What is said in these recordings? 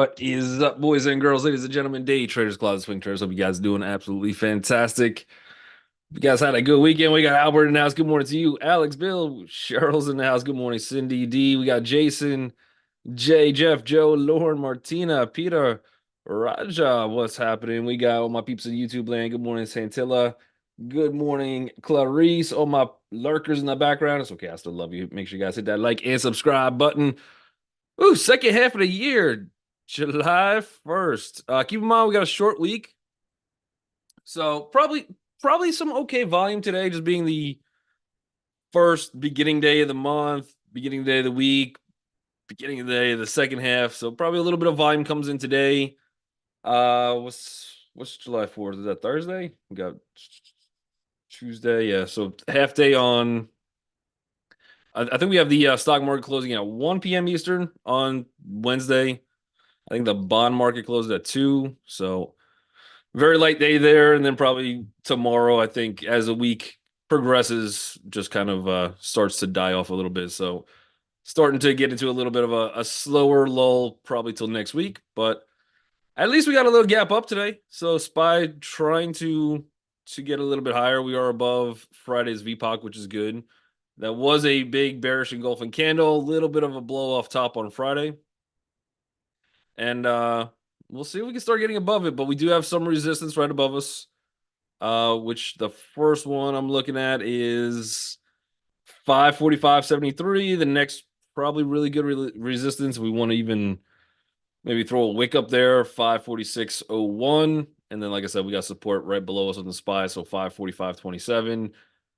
What is up, boys and girls, ladies and gentlemen, day traders, closet swing traders? Hope you guys doing absolutely fantastic. You guys had a good weekend. We got Albert in the house. Good morning to you. Alex, Bill, Cheryl's in the house. Good morning, Cindy D. We got Jason, Jay, Jeff, Joe, Lauren, Martina, Peter, Raja. What's happening? We got all my peeps in YouTube land. Good morning, Santilla. Good morning, Clarice. All my lurkers in the background. It's okay. I still love you. Make sure you guys hit that like and subscribe button. Ooh, second half of the year, July 1st. Keep in mind we got a short week. So probably some okay volume today, just being the first beginning day of the month, beginning day of the week, beginning of the day of the second half. So probably a little bit of volume comes in today. What's July 4th? Is that Thursday? We got Tuesday. Yeah, so half day on I think we have the stock market closing at 1 p.m. Eastern on Wednesday. I think the bond market closed at 2. So very light day there. And then probably tomorrow, I think, as the week progresses, just kind of starts to die off a little bit. So starting to get into a little bit of a slower lull probably till next week. But at least we got a little gap up today. So SPY trying to get a little bit higher. We are above Friday's VPOC, which is good. That was a big bearish engulfing candle, a little bit of a blow off top on Friday. And we'll see if we can start getting above it, but we do have some resistance right above us. Which the first one I'm looking at is 545.73. The next probably really good resistance. We want to even maybe throw a wick up there, 546.01. And then, like I said, we got support right below us on the SPY, so 545.27.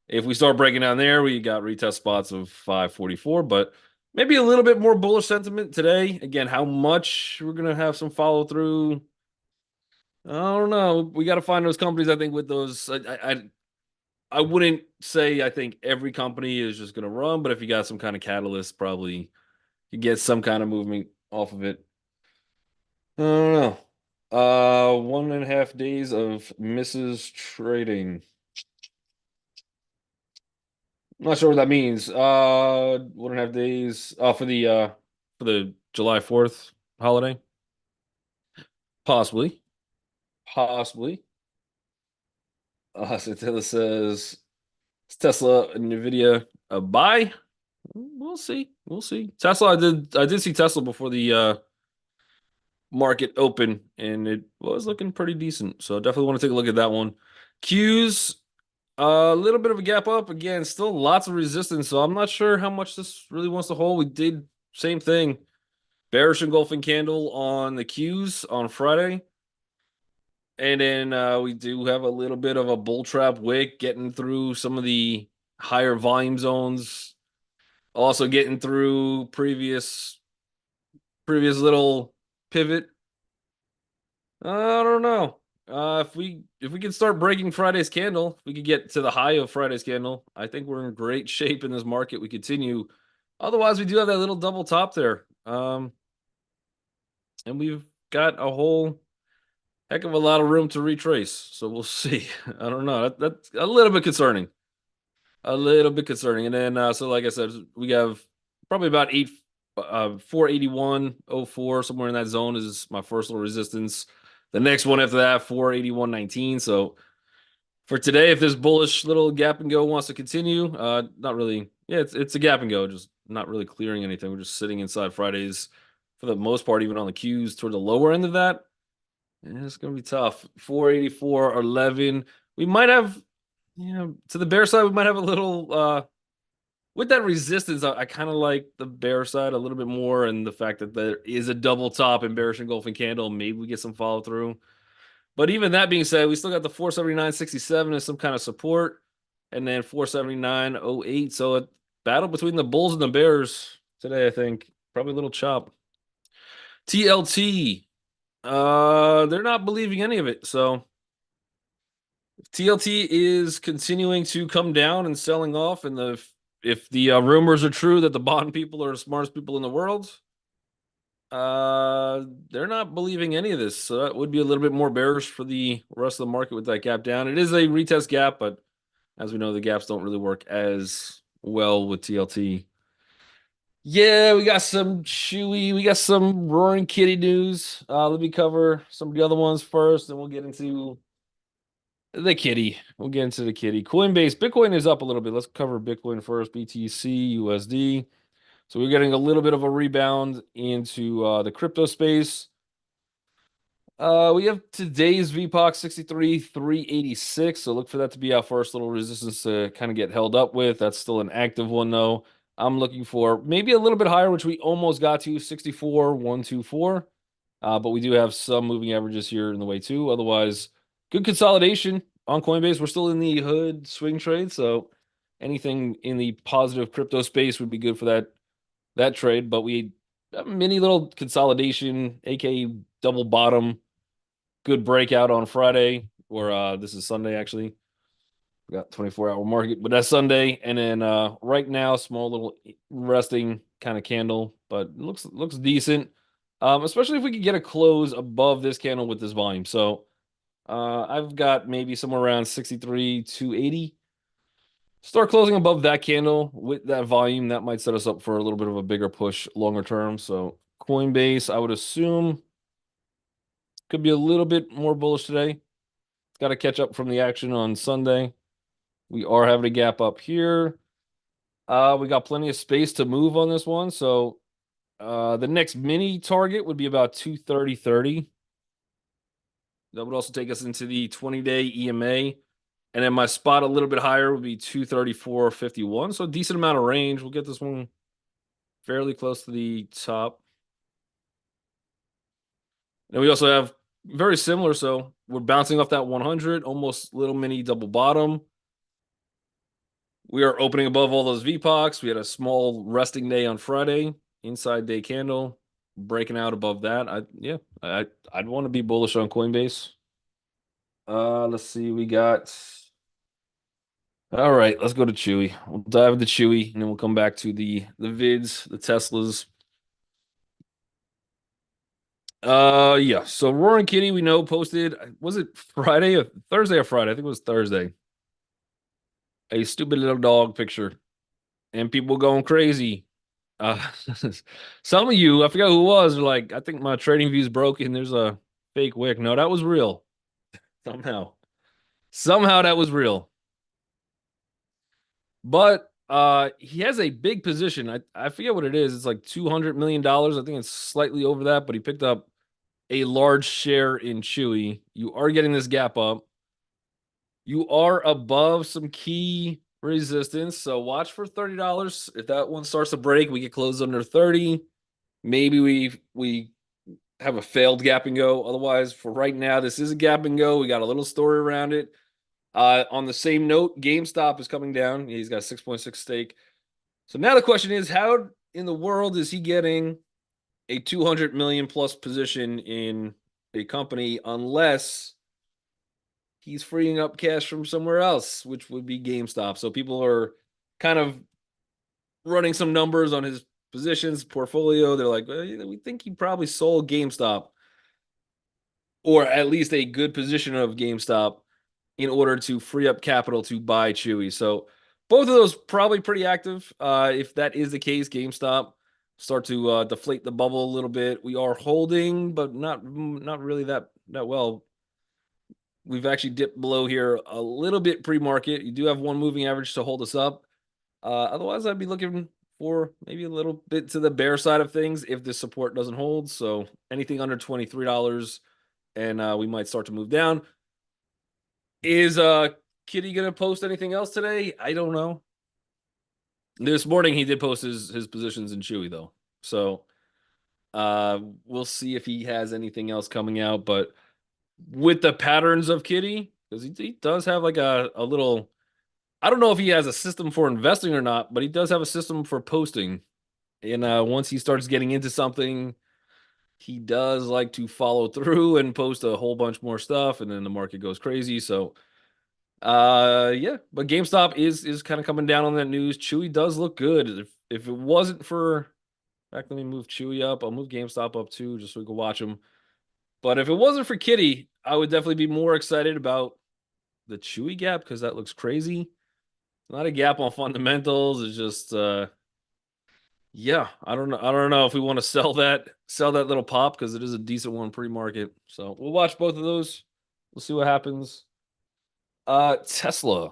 If we start breaking down there, we got retest spots of 544, but maybe a little bit more bullish sentiment today. Again, how much we're going to have some follow through. I don't know. We got to find those companies, I think, with those. I wouldn't say I think every company is just going to run, but if you got some kind of catalyst, probably you get some kind of movement off of it. I don't know. 1.5 days of Mrs. Trading. I'm not sure what that means. 1.5 days for the July 4th holiday. Possibly. Possibly. Satilla says Tesla and Nvidia a buy. We'll see. We'll see. Tesla, I did see Tesla before the market open, and it was looking pretty decent. So definitely want to take a look at that one. Q's a little bit of a gap up again, still lots of resistance. So I'm not sure how much this really wants to hold. We did same thing, bearish engulfing candle on the Q's on Friday. And then we do have a little bit of a bull trap wick getting through some of the higher volume zones. Also getting through previous little pivot. I don't know. If we can start breaking Friday's candle, if we could get to the high of Friday's candle, I think we're in great shape in this market. We continue. Otherwise, we do have that little double top there. And we've got a whole heck of a lot of room to retrace. So we'll see. I don't know. That's a little bit concerning. A little bit concerning. And then so like I said, we have probably about 481.04, somewhere in that zone is my first little resistance. The next one after that, 481.19. So for today, if this bullish little gap and go wants to continue, not really. Yeah, it's a gap and go, just not really clearing anything. We're just sitting inside Fridays for the most part, even on the Qs toward the lower end of that. And it's gonna be tough. 484.11. We might have, to the bear side, we might have a little with that resistance, I kind of like the bear side a little bit more, and the fact that there is a double top and bearish engulfing candle, maybe we get some follow through. But even that being said, we still got the 479.67 as some kind of support, and then 479.08. So a battle between the bulls and the bears today, I think. Probably a little chop. TLT, they're not believing any of it. So if TLT is continuing to come down and selling off, and if the rumors are true that the bond people are the smartest people in the world, they're not believing any of this. So that would be a little bit more bearish for the rest of the market with that gap down. It is a retest gap, but as we know, the gaps don't really work as well with TLT. Yeah, we got some Chewy, we got some Roaring Kitty news. Let me cover some of the other ones first, and we'll get into the kitty. We'll get into the kitty. Coinbase, Bitcoin is up a little bit. Let's cover Bitcoin first. BTC, USD. So we're getting a little bit of a rebound into the crypto space. We have today's VPOC 63,386. So look for that to be our first little resistance to kind of get held up with. That's still an active one though. I'm looking for maybe a little bit higher, which we almost got to 64,124. But we do have some moving averages here in the way too. Otherwise, good consolidation on Coinbase. We're still in the hood swing trade, so anything in the positive crypto space would be good for that trade. But we a mini little consolidation, aka double bottom. Good breakout on Friday, or this is Sunday actually. We got 24-hour market, but that's Sunday. And then right now, small little resting kind of candle, but it looks decent. Especially if we could get a close above this candle with this volume. So I've got maybe somewhere around 63 280. Start closing above that candle with that volume. That might set us up for a little bit of a bigger push longer term. So Coinbase, I would assume, could be a little bit more bullish today. Got to catch up from the action on Sunday. We are having a gap up here. We got plenty of space to move on this one. So the next mini target would be about 230.30. That would also take us into the 20-day EMA. And then my spot a little bit higher would be 234.51. So a decent amount of range. We'll get this one fairly close to the top. And we also have very similar. So we're bouncing off that 100, almost little mini double bottom. We are opening above all those VPOCs. We had a small resting day on Friday, inside day candle, breaking out above that. I'd want to be bullish on Coinbase. Let's see, we got. All right, let's go to Chewy. We'll dive into Chewy, and then we'll come back to the vids, the Teslas. Yeah. So Roaring Kitty, we know posted. Was it Friday or Thursday or Friday? I think it was Thursday. A stupid little dog picture, and people going crazy. Uh, some of you, I forgot who it was, were like, I think my trading view's broken. There's a fake wick. No, that was real. Somehow. Somehow that was real. But he has a big position. I forget what it is. It's like $200 million. I think it's slightly over that, but he picked up a large share in Chewy. You are getting this gap up. You are above some key resistance. So watch for $30. If that one starts to break, we get closed under 30. Maybe we have a failed gap and go. Otherwise, for right now, this is a gap and go. We got a little story around it. On the same note, GameStop is coming down. He's got 6.6 stake. So now the question is, how in the world is he getting a 200 million plus position in a company unless he's freeing up cash from somewhere else, which would be GameStop? So people are kind of running some numbers on his positions portfolio. They're like, well, we think he probably sold GameStop, or at least a good position of GameStop, in order to free up capital to buy Chewy. So both of those probably pretty active. If that is the case, GameStop start to deflate the bubble a little bit. We are holding, but not really that well. We've actually dipped below here a little bit pre-market. You do have one moving average to hold us up. Otherwise, I'd be looking for maybe a little bit to the bear side of things if this support doesn't hold. So anything under $23, and we might start to move down. Is Kitty gonna post anything else today? I don't know. This morning he did post his positions in Chewy though. So we'll see if he has anything else coming out. But with the patterns of Kitty, because he does have like a little, I don't know if he has a system for investing or not, but he does have a system for posting. And once he starts getting into something, he does like to follow through and post a whole bunch more stuff, and then the market goes crazy. So yeah, but GameStop is kind of coming down on that news. Chewy does look good. If it wasn't for, in fact, let me move Chewy up. I'll move GameStop up too, just so we can watch them. But if it wasn't for Kitty, I would definitely be more excited about the Chewy gap because that looks crazy. Not a gap on fundamentals. It's just Yeah, I don't know. I don't know if we want to sell that little pop because it is a decent one pre-market. So we'll watch both of those. We'll see what happens. Tesla.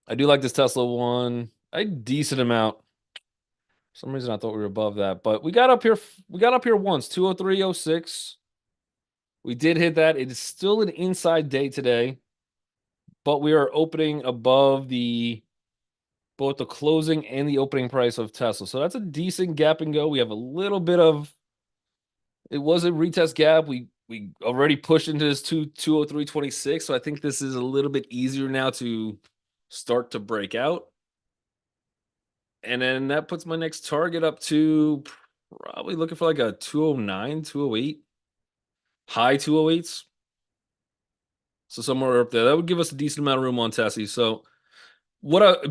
I do like this Tesla one a decent amount. For some reason I thought we were above that, but we got up here. We got up here once, 203.06. We did hit that. It is still an inside day today, but we are opening above the both the closing and the opening price of Tesla. So that's a decent gap and go. We have a little bit of it was a retest gap. We already pushed into this 203.26. So I think this is a little bit easier now to start to break out. And then that puts my next target up to probably looking for like a 209, 208, high 208s. So somewhere up there. That would give us a decent amount of room on Tessie. So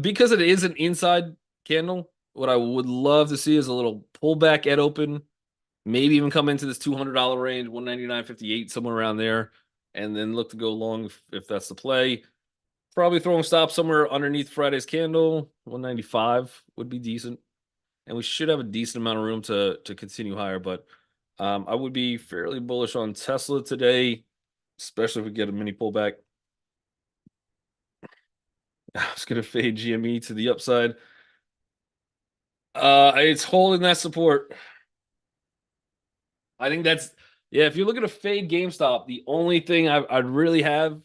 because it is an inside candle, what I would love to see is a little pullback at open, maybe even come into this $200 range, 199.58, somewhere around there, and then look to go long if that's the play. Probably throwing stop somewhere underneath Friday's candle, 195 would be decent, and we should have a decent amount of room to continue higher. But I would be fairly bullish on Tesla today, especially if we get a mini pullback. I was gonna fade GME to the upside. It's holding that support. I think that's yeah. If you're looking to fade GameStop, the only thing I'd really have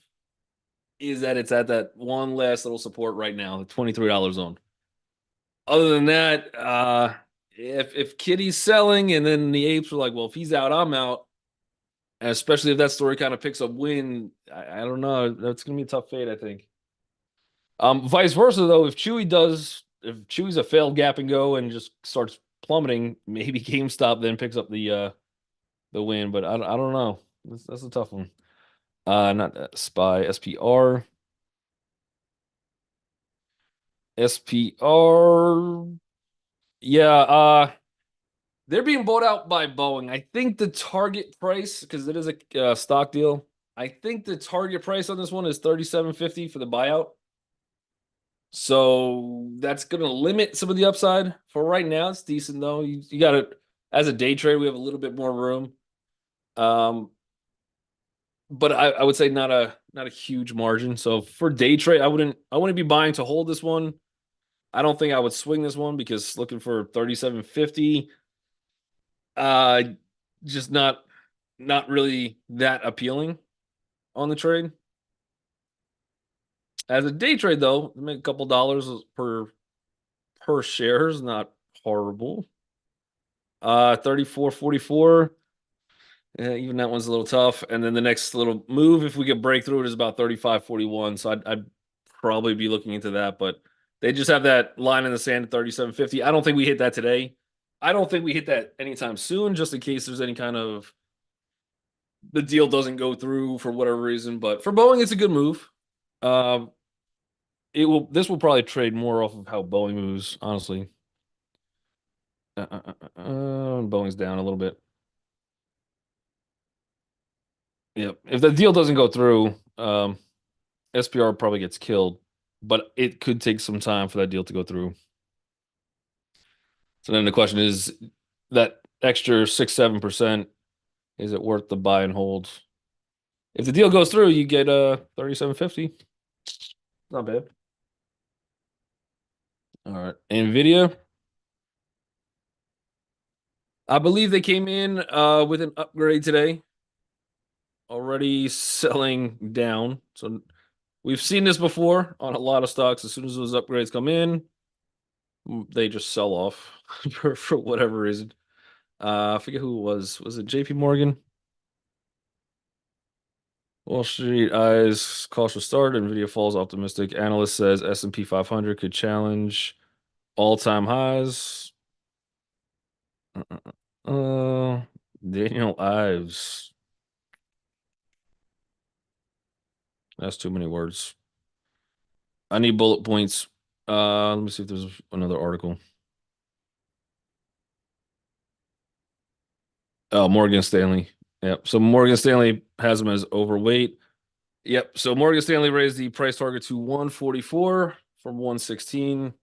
is that it's at that one last little support right now, the $23 zone. Other than that, if Kitty's selling and then the apes are like, well, if he's out, I'm out. And especially if that story kind of picks up wind, I don't know. That's gonna be a tough fade, I think. Vice versa though, if Chewy's a failed gap and go and just starts plummeting, maybe GameStop then picks up the win. But I don't know. That's a tough one. Not SPY, SPR. SPR. Yeah, they're being bought out by Boeing. I think the target price, because it is a stock deal, I think the target price on this one is 37.50 for the buyout. So that's going to limit some of the upside. For right now, it's decent though. You got it as a day trade. We have a little bit more room, um, but I would say not a huge margin. So for day trade, I wouldn't be buying to hold this one. I don't think I would swing this one because looking for 37.50, uh, just not really that appealing on the trade. As a day trade though, make a couple dollars per share is not horrible. 34.44. Yeah, even that one's a little tough. And then the next little move, if we could break through it, is about 35.41. So I'd probably be looking into that. But they just have that line in the sand at 37.50. I don't think we hit that today. I don't think we hit that anytime soon, just in case there's any kind of the deal doesn't go through for whatever reason. But for Boeing, it's a good move. Um, this will probably trade more off of how Boeing moves, honestly. Boeing's down a little bit. Yep. If the deal doesn't go through, SPR probably gets killed, but it could take some time for that deal to go through. So then the question is that extra 6-7%, is it worth the buy and hold? If the deal goes through, you get 37.50. Not bad. All right. Nvidia. I believe they came in with an upgrade today. Already selling down. So we've seen this before on a lot of stocks. As soon as those upgrades come in, they just sell off for whatever reason. I forget who it was. Was it JP Morgan? Wall Street eyes cautious start. Nvidia falls optimistic. Analyst says S&P 500 could challenge all-time highs. Daniel Ives. That's too many words. I need bullet points. Let me see if there's another article. Oh, Morgan Stanley. Yep. So Morgan Stanley has him as overweight. Yep. So Morgan Stanley raised the price target to 144 from 116.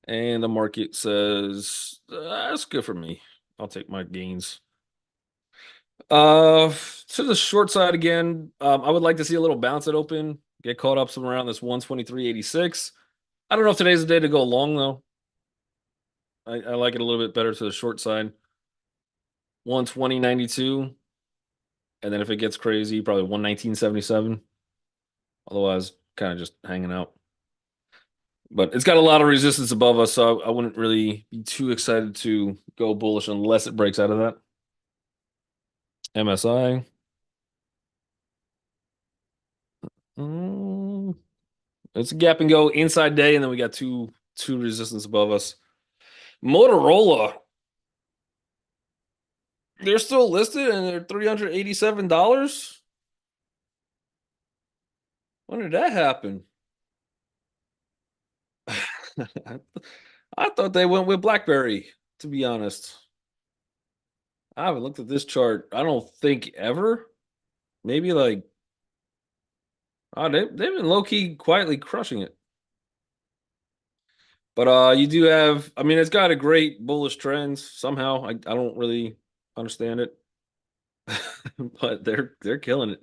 And the market says that's good for me. I'll take my gains. Uh, to the short side again, I would like to see a little bounce at open, get caught up somewhere around this 123.86. I don't know if today's the day to go long though. I like it a little bit better to the short side. 120.92. And then if it gets crazy, probably 119.77. Otherwise, kind of just hanging out. But it's got a lot of resistance above us, so I wouldn't really be too excited to go bullish unless it breaks out of that. MSI. Mm, it's a gap and go inside day, and then we got two resistance above us. Motorola, they're still listed and they're $387. When did that happen? I thought they went with BlackBerry, to be honest. I haven't looked at this chart. I don't think ever. Maybe like they've been low key quietly crushing it. But you do have, I mean, it's got a great bullish trend somehow. I don't really understand it. But they're killing it.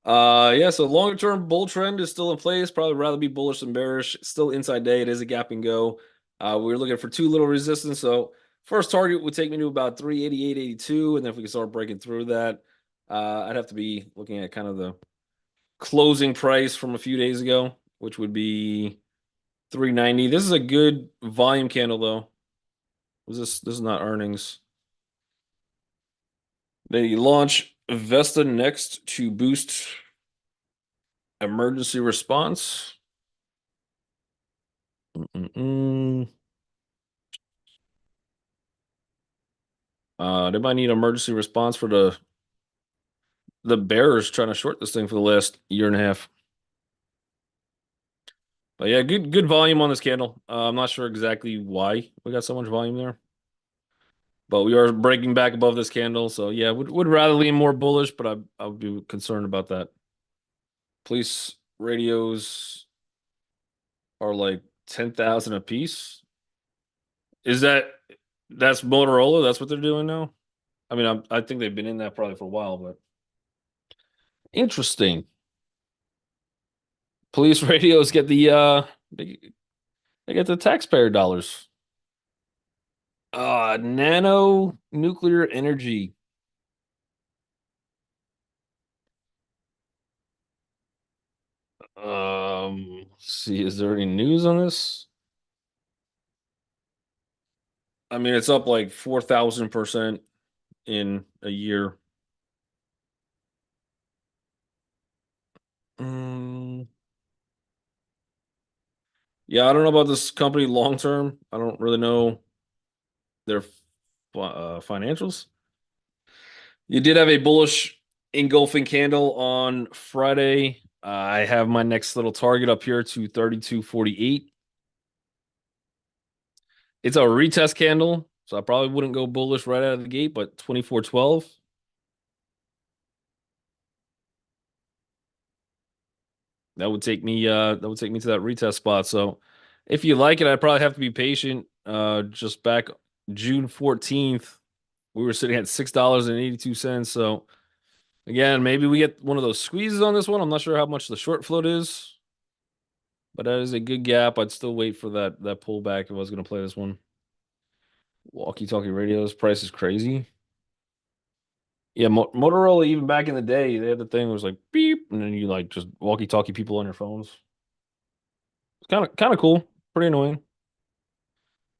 Yeah, so longer term bull trend is still in place. Probably rather be bullish than bearish. Still inside day. It is a gap and go. We're looking for too little resistance. So first target would take me to about 388.82. And then if we can start breaking through that, I'd have to be looking at kind of the closing price from a few days ago, which would be 390. This is a good volume candle though. This is not earnings. They launch Vesta next to boost emergency response. They might need emergency response for the bears trying to short this thing for the last year and a half. But yeah, good volume on this candle. I'm not sure exactly why we got so much volume there, but we are breaking back above this candle. So yeah, would rather lean more bullish, but I would be concerned about that. Police radios are like 10,000 a piece. Is that's Motorola? That's what they're doing now? I mean, I think they've been in that probably for a while, but interesting. Police radios get they get the taxpayer dollars. Nano nuclear energy. Let's see, is there any news on this? I mean, it's up like 4,000% in a year. Mm, yeah, I don't know about this company long term. I don't really know their financials. You did have a bullish engulfing candle on Friday. I have my next little target up here to 32.48. It's a retest candle, so I probably wouldn't go bullish right out of the gate, but 24.12. That would take me to that retest spot. So if you like it, I'd probably have to be patient. Just back June 14th, we were sitting at $6.82. So again, maybe we get one of those squeezes on this one. I'm not sure how much the short float is, but that is a good gap. I'd still wait for that pullback if I was going to play this one. Walkie-talkie radios price is crazy. Yeah, Motorola, even back in the day, they had the thing that was like beep, and then you like just walkie-talkie people on your phones. It's kind of cool. Pretty annoying.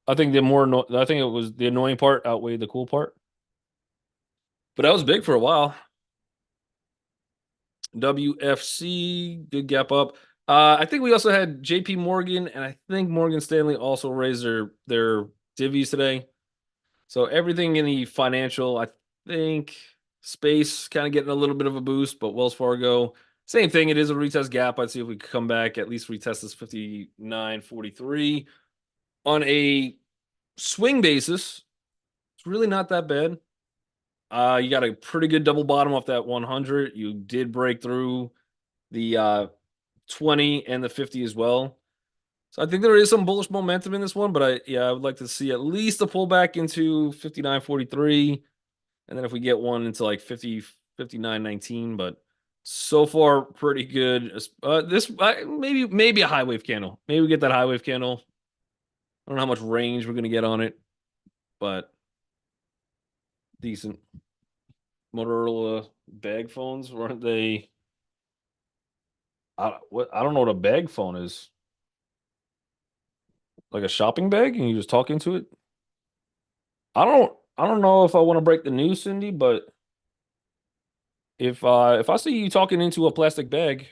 I think it was the annoying part outweighed the cool part. But that was big for a while. WFC, good gap up. I think we also had JP Morgan, and I think Morgan Stanley also raised their divvies today. So everything in the financial, I think, space kind of getting a little bit of a boost, but Wells Fargo, same thing. It is a retest gap. I'd see if we could come back, at least retest this 59.43 on a swing basis. It's really not that bad. You got a pretty good double bottom off that 100. You did break through the 20 and the 50 as well. So I think there is some bullish momentum in this one, but I would like to see at least a pullback into 59.43. And then if we get one into like 50, 59.19, but so far pretty good. This maybe a high wave candle. Maybe we get that high wave candle. I don't know how much range we're gonna get on it, but decent. Motorola bag phones, weren't they? I don't know what a bag phone is. Like a shopping bag, and you just talk into it. I don't know if I want to break the news, Cindy, but if I see you talking into a plastic bag,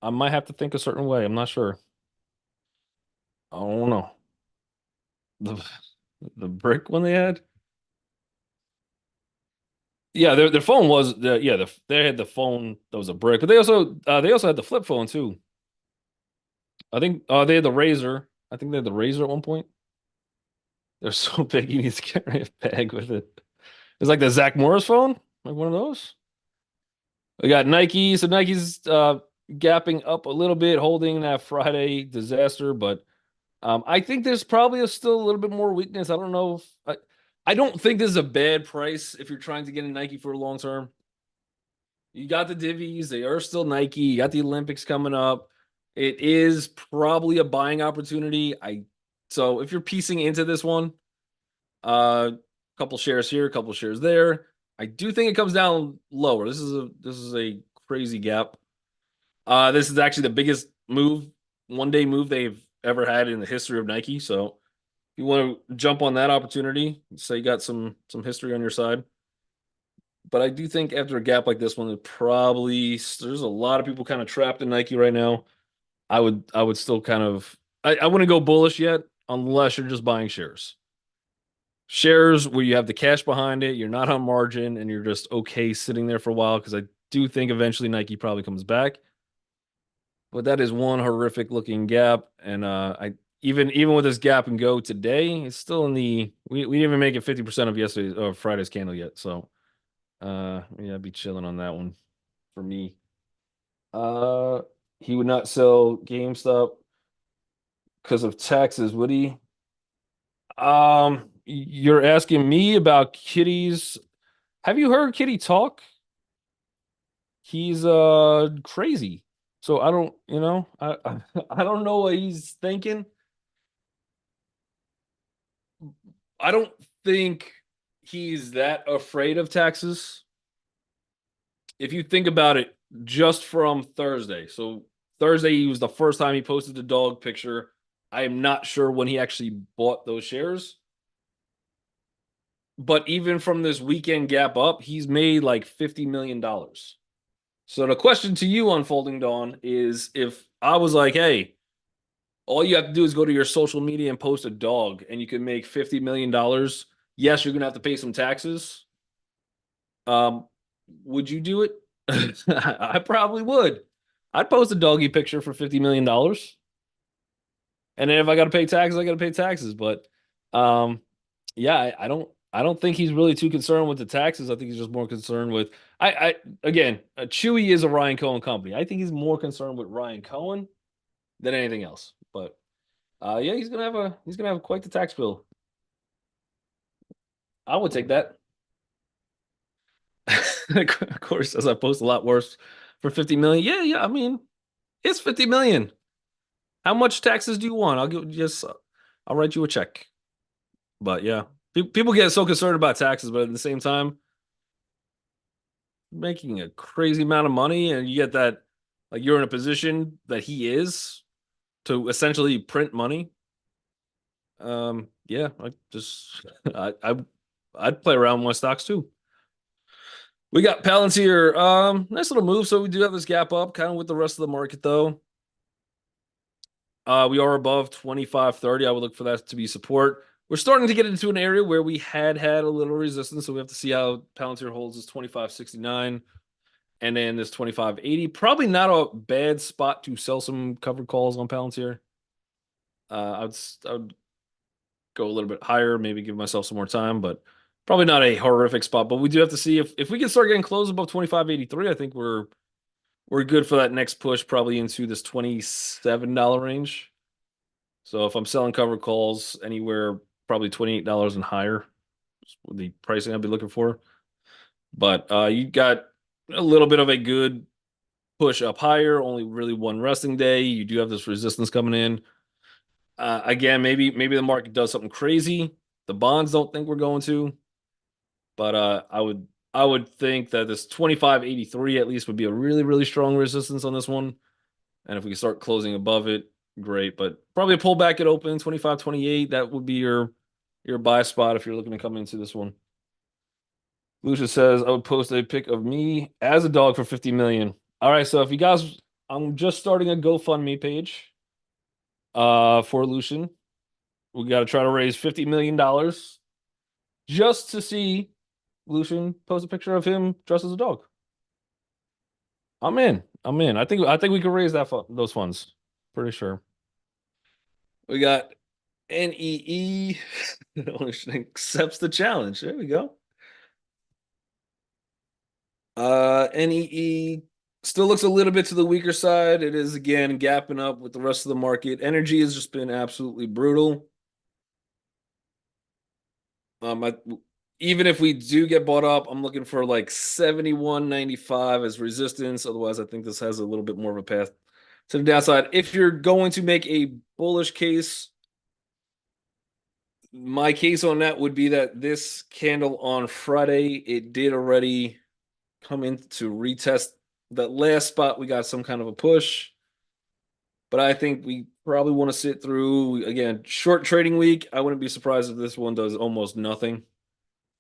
I might have to think a certain way. I'm not sure. I don't know. The the brick one they had. Yeah, their phone was they had the phone that was a brick, but they also had the flip phone too. I think they had the Razor. I think they had the Razor at one point. They're so big you need to carry a bag with it. It's like the Zach Morris phone, like one of those. We got Nike. So Nike's gapping up a little bit, holding that Friday disaster, but I think there's probably still a little bit more weakness. I don't know if I don't think this is a bad price if you're trying to get a Nike for a long term. You got the divvies, they are still Nike. You got the Olympics coming up. It is probably a buying opportunity. So if you're piecing into this one, a couple shares here, a couple shares there. I do think it comes down lower. This is a crazy gap. This is actually the biggest one day move they've ever had in the history of Nike. So if you want to jump on that opportunity, say you got some history on your side. But I do think after a gap like this one, there's a lot of people kind of trapped in Nike right now. I would still kind of I wouldn't go bullish yet unless you're just buying shares. Shares where you have the cash behind it, you're not on margin, and you're just okay sitting there for a while because I do think eventually Nike probably comes back. But that is one horrific looking gap, and I even with this gap and go today, it's still in the we didn't even make it 50% of yesterday's or Friday's candle yet. So yeah, I'd be chilling on that one for me. Uh he would not sell GameStop because of taxes, would he? You're asking me about Kitty's. Have you heard Kitty talk? He's crazy. So I don't, I don't know what he's thinking. I don't think he's that afraid of taxes. If you think about it just from Thursday. So Thursday he was the first time he posted the dog picture. I am not sure when he actually bought those shares. But even from this weekend gap up, he's made like $50 million. So the question to you, Unfolding Dawn, is if I was like, hey, all you have to do is go to your social media and post a dog and you can make $50 million. Yes, you're gonna have to pay some taxes. Um, would you do it? I probably would. I'd post a doggy picture for $50 million. And then if I gotta pay taxes, I gotta pay taxes. But yeah, I don't think he's really too concerned with the taxes. I think he's just more concerned with I again, Chewy is a Ryan Cohen company. I think he's more concerned with Ryan Cohen than anything else. But yeah, he's gonna have quite the tax bill. I would take that. Of course, as I post a lot worse for 50 million. Yeah, yeah. I mean, it's 50 million. How much taxes do you want? I'll write you a check. But yeah, people get so concerned about taxes, but at the same time, making a crazy amount of money, and you get that like you're in a position that he is to essentially print money. Yeah, I just I'd play around with my stocks too. We got Palantir. Nice little move. So we do have this gap up, kind of with the rest of the market though. We are above 25.30. I would look for that to be support. We're starting to get into an area where we had a little resistance, so we have to see how Palantir holds this 25.69 and then this 25.80. Probably not a bad spot to sell some covered calls on Palantir. I would go a little bit higher, maybe give myself some more time, but probably not a horrific spot. But we do have to see if we can start getting close above 25.83. I think we're good for that next push, probably into this $27 range. So if I'm selling covered calls anywhere, probably $28 and higher is the pricing I'd be looking for. But you got a little bit of a good push up higher, only really one resting day. You do have this resistance coming in. Again, maybe the market does something crazy. The bonds don't think we're going to, but I would think that this 25.83 at least would be a really, really strong resistance on this one. And if we can start closing above it, great. But probably a pullback at open, 25.28. That would be your buy spot if you're looking to come into this one. Lucia says, I would post a pic of me as a dog for 50 million. All right, so if you guys, I'm just starting a GoFundMe page for Lucian. We got to try to raise $50 million just to see Lucian post a picture of him dressed as a dog. I'm in. I'm in. I think we can raise those funds. Pretty sure. We got NEE accepts the challenge. There we go. NEE still looks a little bit to the weaker side. It is again gapping up with the rest of the market. Energy has just been absolutely brutal. Even if we do get bought up, I'm looking for like 71.95 as resistance. Otherwise, I think this has a little bit more of a path to the downside. If you're going to make a bullish case, my case on that would be that this candle on Friday, it did already come in to retest that last spot. We got some kind of a push, but I think we probably want to sit through again short trading week. I wouldn't be surprised if this one does almost nothing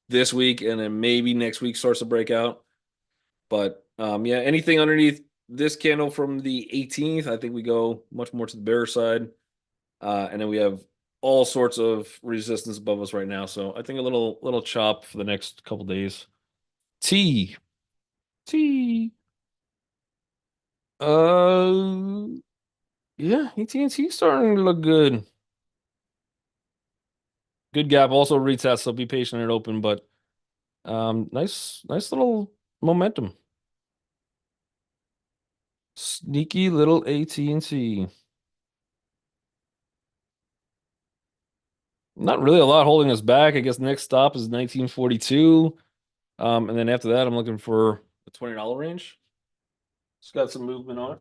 this week, and then maybe next week starts to break out. But yeah, anything underneath this candle from the 18th, I think we go much more to the bear side, and then we have all sorts of resistance above us right now. So I think a little chop for the next couple days. T T. Uh, yeah, AT&T starting to look good. Good gap, also retest, so be patient and open, but nice little momentum. Sneaky little AT&T. Not really a lot holding us back. I guess next stop is 1942. And then after that, I'm looking for the $20 range. It's got some movement on it.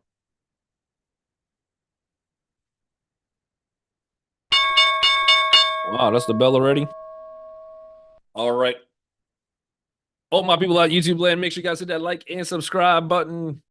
Wow, that's the bell already. All right. Oh, my people out YouTube land, make sure you guys hit that like and subscribe button.